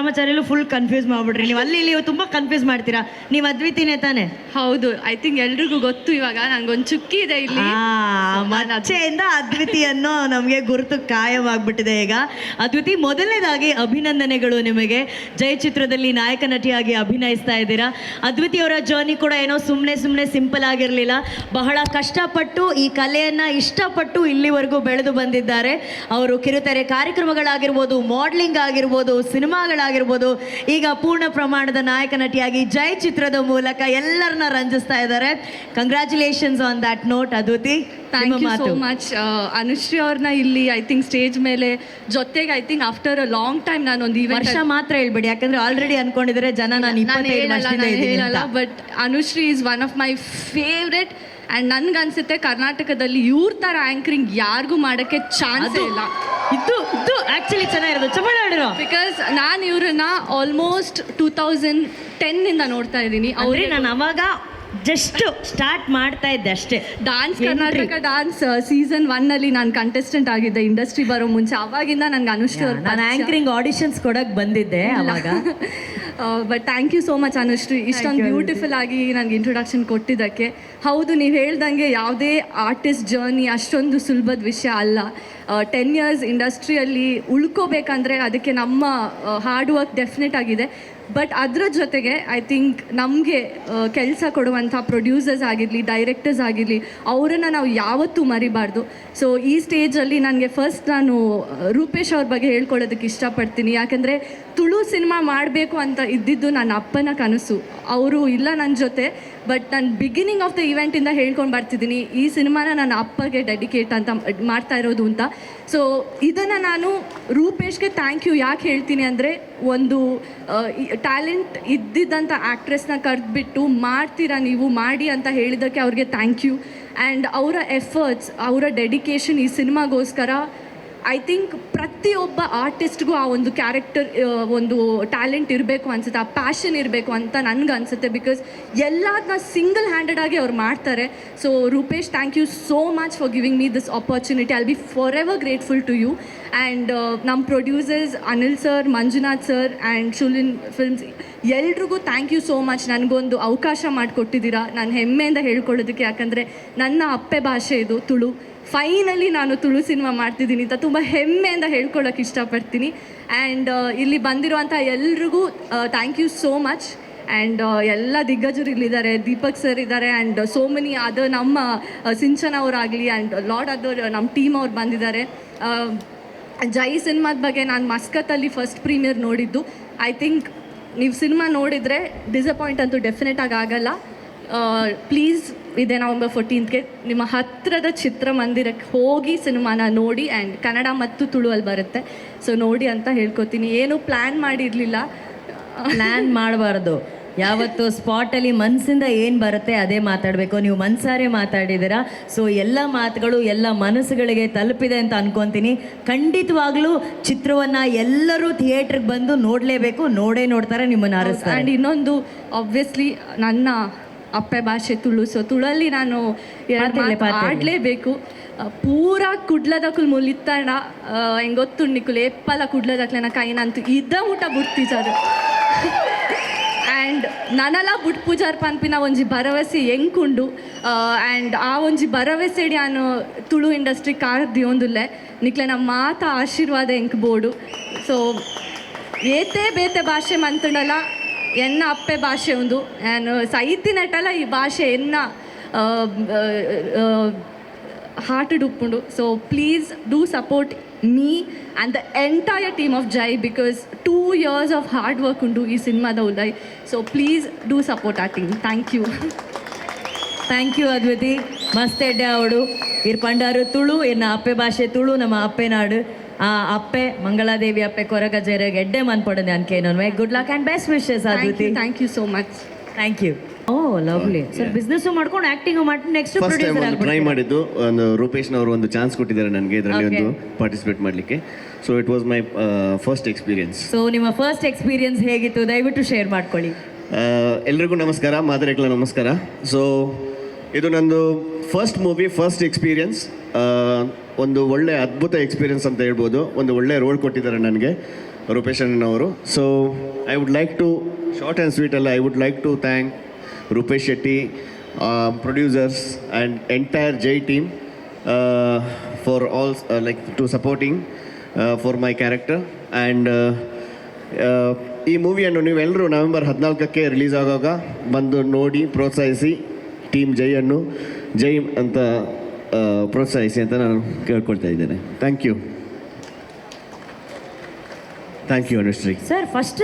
ರಾಮಾಚಾರ್ಯಲು full confuse ಮಾಡ್ಬಿಟ್ರಿ ನೀವು. ಅಲ್ಲಿ ಇಲ್ಲಿ ತುಂಬ ಕನ್ಫ್ಯೂಸ್ ಮಾಡ್ತೀರಾ. ನೀವು ಅದ್ವಿತಿನೇ ತಾನೆ? ಹೌದು, ಐ ಥಿಂಕ್ ಎಲ್ರಿಗೂ ಗೊತ್ತು ಇವಾಗ. ನಂಗೊಂದು ಚುಕ್ಕಿ ಇದೆ ಇಲ್ಲಿ. ಮಚ್ಚೆಯಿಂದ ಅದ್ವಿತಿ ಅನ್ನೋ ನಮಗೆ ಗುರುತು ಕಾಯವಾಗ್ಬಿಟ್ಟಿದೆ ಈಗ. ಅದ್ವಿತಿ, ಮೊದಲನೇದಾಗಿ ಅಭಿನಂದನೆಗಳು ನಿಮಗೆ. ಜೈ ಚಿತ್ರದಲ್ಲಿ ನಾಯಕ ನಟಿಯಾಗಿ ಅಭಿನಯಿಸ್ತಾ ಇದ್ದೀರಾ. ಅದ್ವಿತಿ ಅವರ ಜರ್ನಿ ಕೂಡ ಏನೋ ಸುಮ್ಮನೆ ಸಿಂಪಲ್ ಆಗಿರಲಿಲ್ಲ. ಬಹಳ ಕಷ್ಟಪಟ್ಟು ಈ ಕಲೆಯನ್ನು ಇಷ್ಟಪಟ್ಟು ಇಲ್ಲಿವರೆಗೂ ಬೆಳೆದು ಬಂದಿದ್ದಾರೆ. ಅವರು ಕಿರುತೆರೆ ಕಾರ್ಯಕ್ರಮಗಳಾಗಿರ್ಬೋದು, ಮಾಡಲಿಂಗ್ ಆಗಿರ್ಬೋದು, ಸಿನಿಮಾಗಳಾಗಿರ್ಬೋದು, ಈಗ ಪೂರ್ಣ ಪ್ರಮಾಣದ ನಾಯಕ ನಟಿಯಾಗಿ ಜೈ ಚಿತ್ರದ ಮೂಲಕ ಎಲ್ಲರನ್ನ ರಂಜಿಸ್ತಾ ಇದ್ದಾರೆ. Congratulations on that note Adviti. Thank you so much. Anushree ಅವ್ರನ್ನ ಇಲ್ಲಿ ಐ ಥಿಂಕ್ ಸ್ಟೇಜ್ ಮೇಲೆ ಜೊತೆಗೆ I think after a long time ನಾನೊಂದು ವರ್ಷ ಮಾತ್ರ ಹೇಳ್ಬೇಡಿ, ಯಾಕಂದ್ರೆ ಆಲ್ರೆಡಿ ಅನ್ಕೊಂಡಿದ್ರೆ ಜನ ನಾನು ಹೇಳಲ್ಲ. But Anushree is one of my favourite. And ನನ್ಗನ್ಸುತ್ತೆ ಕರ್ನಾಟಕದಲ್ಲಿ ಇವ್ರ ಥರ ಆ್ಯಂಕರಿಂಗ್ ಯಾರಿಗೂ ಮಾಡೋಕ್ಕೆ ಚಾನ್ಸ್ ಇಲ್ಲ. ಇದು ಆ್ಯಕ್ಚುಲಿ ಚೆನ್ನಾಗಿರೋದು, ಚೆನ್ನಾಗಿರೋ. ಬಿಕಾಸ್ ನಾನು ಇವ್ರನ್ನ ಆಲ್ಮೋಸ್ಟ್ 2010 ನೋಡ್ತಾ ಇದ್ದೀನಿ. ಅವ್ರಿಗೆ ನಾನು ಅವಾಗ ಜಸ್ಟ್ ಸ್ಟಾರ್ಟ್ ಮಾಡ್ತಾ ಇದ್ದೆ ಅಷ್ಟೇ. ಡಾನ್ಸ್ ಕರ್ನಾಟಕ ಡಾನ್ಸ್ ಸೀಸನ್ 1 ನಾನು ಕಂಟೆಸ್ಟೆಂಟ್ ಆಗಿದ್ದೆ ಇಂಡಸ್ಟ್ರಿ ಬರೋ ಮುಂಚೆ. ಅವಾಗಿಂದ ನನಗೆ ಅನುಶ್ರೀ ಅವ್ರು, ನಾನು ಆ್ಯಂಕರಿಂಗ್ ಆಡಿಷನ್ಸ್ ಕೊಡೋಕೆ ಬಂದಿದ್ದೆ ಅವಾಗ. But thank you so much Anushree, ಇಷ್ಟೊಂದು ಬ್ಯೂಟಿಫುಲ್ ಆಗಿ ನನಗೆ ಇಂಟ್ರೊಡಕ್ಷನ್ ಕೊಟ್ಟಿದ್ದಕ್ಕೆ. ಹೌದು, ನೀವು ಹೇಳ್ದಂಗೆ ಯಾವುದೇ ಆರ್ಟಿಸ್ಟ್ ಜರ್ನಿ ಅಷ್ಟೊಂದು ಸುಲಭದ ವಿಷಯ ಅಲ್ಲ. 10 years ಇಂಡಸ್ಟ್ರಿಯಲ್ಲಿ ಉಳ್ಕೋಬೇಕಂದ್ರೆ ಅದಕ್ಕೆ ನಮ್ಮ ಹಾರ್ಡ್ ವರ್ಕ್ ಡೆಫಿನೆಟ್ ಆಗಿದೆ. ಬಟ್ ಅದರ ಜೊತೆಗೆ ಐ ಥಿಂಕ್ ನಮಗೆ ಕೆಲಸ ಕೊಡುವಂಥ ಪ್ರೊಡ್ಯೂಸರ್ಸ್ ಆಗಿರಲಿ, ಡೈರೆಕ್ಟರ್ಸ್ ಆಗಿರಲಿ, ಅವರನ್ನು ನಾವು ಯಾವತ್ತೂ ಮರಿಬಾರ್ದು. ಸೊ ಈ ಸ್ಟೇಜಲ್ಲಿ ನನಗೆ ಫಸ್ಟ್ ನಾನು ರೂಪೇಶ್ ಅವ್ರ ಬಗ್ಗೆ ಹೇಳ್ಕೊಳ್ಳೋದಕ್ಕೆ ಇಷ್ಟಪಡ್ತೀನಿ. ಯಾಕೆಂದರೆ ತುಳು ಸಿನಿಮಾ ಮಾಡಬೇಕು ಅಂತ ಇದ್ದಿದ್ದು ನನ್ನ ಅಪ್ಪನ ಕನಸು. ಅವರು ಇಲ್ಲ ನನ್ನ ಜೊತೆ, ಬಟ್ ನಾನು ಬಿಗಿನಿಂಗ್ ಆಫ್ ದ ಇವೆಂಟಿಂದ ಹೇಳ್ಕೊಂಡು ಬರ್ತಿದ್ದೀನಿ ಈ ಸಿನಿಮಾನ ನನ್ನ ಅಪ್ಪಗೆ ಡೆಡಿಕೇಟ್ ಅಂತ ಮಾಡ್ತಾ ಇರೋದು ಅಂತ. ಸೊ ಇದನ್ನು ನಾನು ರೂಪೇಶ್ಗೆ ಥ್ಯಾಂಕ್ ಯು ಯಾಕೆ ಹೇಳ್ತೀನಿ ಅಂದರೆ, ಒಂದು ಟ್ಯಾಲೆಂಟ್ ಇದ್ದಿದ್ದಂಥ ಆ್ಯಕ್ಟ್ರೆಸ್ನ ಕರೆದ್ಬಿಟ್ಟು ಮಾಡ್ತೀರಾ ನೀವು ಮಾಡಿ ಅಂತ ಹೇಳಿದ್ದಕ್ಕೆ ಅವ್ರಿಗೆ ಥ್ಯಾಂಕ್ ಯು. ಆ್ಯಂಡ್ ಅವರ ಎಫರ್ಟ್ಸ್, ಅವರ ಡೆಡಿಕೇಶನ್ ಈ ಸಿನಿಮಾಗೋಸ್ಕರ ಐ ಥಿಂಕ್ ಪ್ರತಿಯೊಬ್ಬ ಆರ್ಟಿಸ್ಟ್ಗೂ ಆ ಒಂದು ಕ್ಯಾರೆಕ್ಟರ್, ಒಂದು ಟ್ಯಾಲೆಂಟ್ ಇರಬೇಕು ಅನಿಸುತ್ತೆ, ಆ ಪ್ಯಾಷನ್ ಇರಬೇಕು ಅಂತ ನನಗೆ ಅನಿಸುತ್ತೆ. ಬಿಕಾಸ್ ಎಲ್ಲದನ್ನ ಸಿಂಗಲ್ ಹ್ಯಾಂಡೆಡ್ ಆಗಿ ಅವ್ರು ಮಾಡ್ತಾರೆ. So Rupesh, thank you so much for giving me this opportunity. I be forever grateful to you. And ನಮ್ಮ producers Anil sir, Manjunath sir and Shulin films ಎಲ್ರಿಗೂ ಥ್ಯಾಂಕ್ ಯು ಸೋ ಮಚ್. ನನಗೊಂದು ಅವಕಾಶ ಮಾಡಿಕೊಟ್ಟಿದ್ದೀರಾ ನಾನು ಹೆಮ್ಮೆಯಿಂದ ಹೇಳ್ಕೊಳ್ಳೋದಕ್ಕೆ. ಯಾಕಂದರೆ ನನ್ನ ಅಪ್ಪೆ ಭಾಷೆ ಇದು ತುಳು. ಫೈನಲಿ ನಾನು ತುಳು ಸಿನಿಮಾ ಮಾಡ್ತಿದ್ದೀನಿ ಅಂತ ತುಂಬ ಹೆಮ್ಮೆಯಿಂದ ಹೇಳ್ಕೊಳ್ಳೋಕೆ ಇಷ್ಟಪಡ್ತೀನಿ. ಆ್ಯಂಡ್ ಇಲ್ಲಿ ಬಂದಿರುವಂಥ ಎಲ್ರಿಗೂ thank you so much. And ಎಲ್ಲ ದಿಗ್ಗಜರು ಇಲ್ಲಿದ್ದಾರೆ, ದೀಪಕ್ ಸರ್ ಇದ್ದಾರೆ, ಆ್ಯಂಡ್ ಸೋ ಮೆನಿ ಅದರ್ ನಮ್ಮ ಸಿಂಚನ ಅವರಾಗಲಿ ಆ್ಯಂಡ್ ಲಾಡ್ ಅದರ್ ನಮ್ಮ ಟೀಮ್ ಅವ್ರು ಬಂದಿದ್ದಾರೆ. ಜೈ ಸಿನಿಮಾದ ಬಗ್ಗೆ ನಾನು ಮಸ್ಕತ್ತಲ್ಲಿ ಫಸ್ಟ್ ಪ್ರೀಮಿಯರ್ ನೋಡಿದ್ದು. ಐ ಥಿಂಕ್ ನೀವು ಸಿನಿಮಾ ನೋಡಿದರೆ ಡಿಸಪಾಯಿಂಟ್ ಅಂತೂ ಡೆಫಿನೆಟ್ ಆಗಲ್ಲ. ಪ್ಲೀಸ್ ಇದೆ ನವಂಬರ್ 14th ನಿಮ್ಮ ಹತ್ತಿರದ ಚಿತ್ರಮಂದಿರಕ್ಕೆ ಹೋಗಿ ಸಿನಿಮಾನ ನೋಡಿ. ಆ್ಯಂಡ್ ಕನ್ನಡ ಮತ್ತು ತುಳು ಅಲ್ಲಿ ಬರುತ್ತೆ, ಸೊ ನೋಡಿ ಅಂತ ಹೇಳ್ಕೊತೀನಿ. ಏನು ಪ್ಲ್ಯಾನ್ ಮಾಡಿರಲಿಲ್ಲ, ಪ್ಲ್ಯಾನ್ ಮಾಡಬಾರ್ದು. ಯಾವತ್ತು ಸ್ಪಾಟಲ್ಲಿ ಮನಸ್ಸಿಂದ ಏನು ಬರುತ್ತೆ ಅದೇ ಮಾತಾಡಬೇಕು. ನೀವು ಮನಸಾರೆ ಮಾತಾಡಿದ್ದೀರಾ. ಸೊ ಎಲ್ಲ ಮಾತುಗಳು ಎಲ್ಲ ಮನಸ್ಸುಗಳಿಗೆ ತಲುಪಿದೆ ಅಂತ ಅನ್ಕೊತೀನಿ. ಖಂಡಿತವಾಗ್ಲೂ ಚಿತ್ರವನ್ನು ಎಲ್ಲರೂ ಥಿಯೇಟ್ರಿಗೆ ಬಂದು ನೋಡಲೇಬೇಕು, ನೋಡ್ತಾರೆ, ನಿಮ್ಮನ್ನು ಆರಿಸ್ತಾರೆ. ಆ್ಯಂಡ್ ಇನ್ನೊಂದು ಆಬ್ವಿಯಸ್ಲಿ ನನ್ನ ಅಪ್ಪೆ ಭಾಷೆ ತುಳು. ಸೊ ತುಳಲ್ಲಿ ನಾನು ಆಡಲೇಬೇಕು. ಪೂರಾ ಕುಡ್ಲದಕ್ಕೂ ಮುಲಿತ್ತಣ ಹೆಂಗೆ ಗೊತ್ತುಂಡಿಕುಲು ಎಪ್ಪಲ ಕುಡ್ಲದಕ್ಲೆನ ಕೈನಂತೂ ಇದ್ದ ಊಟ ಬಿಡ್ತಿಜಾರು. ಆ್ಯಂಡ್ ನನಲ ಬುಟ್ ಪೂಜಾರ್ ಪನ್ಪಿನ ಒಂಜಿ ಭರವಸೆ ಎಂಕುಂಡು. ಆ್ಯಂಡ್ ಆ ಒಂಜಿ ಭರವಸೆಡಿ ನಾನು ತುಳು ಇಂಡಸ್ಟ್ರಿ ಕಾರ್ದಿಯೊಂದುಲ್ಲೆ ನಿಕ್ಲೆನ ಮಾತ ಆಶೀರ್ವಾದ ಎಂಕ್ ಬೋಡು. ಸೊ ಏತೆ ಬೇತೆ ಭಾಷೆ ಮಂತುಂಡಲ್ಲ, ಎನ್ನ ಅಪ್ಪೆ ಭಾಷೆ ಒಂದು ನಾನು ಸೈತಿನಟಲ್ಲ ಈ ಭಾಷೆ ಎನ್ನ ಹಾರ್ಟೆಡ್ ಉಪ್ಪುಂಡು. So please do support me and the entire team of Jai because 2 years of hard work ಉಂಡು ಈ ಸಿನಿಮಾದ ಉಲ್ಲೈ. ಸೊ ಪ್ಲೀಸ್ ಡೂ ಸಪೋರ್ಟ್ ಆ team. Thank you. Thank you Adviti. ಮಸ್ತ್ ಎಡ್ಡೆ ಅವಡು ಇರ್ ಪಂಡಾರು ತುಳು ಎನ್ನ ಅಪ್ಪೆ ಭಾಷೆ ತುಳು ನಮ್ಮ ಅಪ್ಪೆ ನಾಡು. ಆ ಅಪ್ಪೆ ಮಂಗಳಾದೇವಿ ಅಪ್ಪೆ ಕೊರಗಜೆರೆಗೆ ಎಡ್ಡೆ ಮನ್ಪಡದೆ ಅನ್ಕೇನೊನ್ವೆ. Good luck and best wishes Adviti. Thank you so much. Thank you. Oh lovely sir. Business ಮಾಡ್ಕೊಂಡು ಆ್ಯಕ್ಟಿಂಗ್ ಮಾಡಿ ನೆಕ್ಸ್ಟ್ ಪ್ರೊಡ್ಯೂಸರ್ ಟ್ರೈ ಮಾಡಿದ್ದು. ಒಂದು ರೂಪೇಶ್ನವರು ಒಂದು ಚಾನ್ಸ್ ಕೊಟ್ಟಿದ್ದಾರೆ ನನಗೆ ಇದರಲ್ಲಿ ಒಂದು ಪಾರ್ಟಿಸಿಪೇಟ್ ಮಾಡಲಿಕ್ಕೆ. So it was my first experience. So ನಿಮ್ಮ ಫಸ್ಟ್ ಎಕ್ಸ್ಪೀರಿಯನ್ಸ್ ಹೇಗಿತ್ತು ದಯವಿಟ್ಟು ಶೇರ್ ಮಾಡ್ಕೊಳ್ಳಿ. ಎಲ್ರಿಗೂ ನಮಸ್ಕಾರ, ಮಾದರಿಗಳ ನಮಸ್ಕಾರ. ಸೊ ಇದು ನಂದು ಫಸ್ಟ್ ಮೂವಿ, ಫಸ್ಟ್ ಎಕ್ಸ್ಪೀರಿಯನ್ಸ್. ಒಂದು ಒಳ್ಳೆ ಅದ್ಭುತ ಎಕ್ಸ್ಪೀರಿಯನ್ಸ್ ಅಂತ ಹೇಳ್ಬೋದು. ಒಂದು ಒಳ್ಳೆ ರೋಲ್ ಕೊಟ್ಟಿದ್ದಾರೆ ನನಗೆ. ರೂಪೇಶ್ ಅಣ್ಣನವರು. So I would like to short and sweet ಅಲ್ಲ, I would like to thank Rupesh Shetty, producers and entire Jai team for all like to supporting for my character. And ಈ ಮೂವಿಯನ್ನು ನೀವೆಲ್ಲರೂ ನವೆಂಬರ್ 14ಕ್ಕೆ ರಿಲೀಸ್ ಆಗುವಾಗ ಬಂದು ನೋಡಿ ಪ್ರೋತ್ಸಾಹಿಸಿ, ಟೀಮ್ ಜೈಯನ್ನು ಜೈ ಅಂತ ಪ್ರೋತ್ಸಾಹಿಸಿ ಅಂತ ನಾನು ಕೇಳ್ಕೊಳ್ತಾ ಇದ್ದೇನೆ. Thank you Anushree. Sir first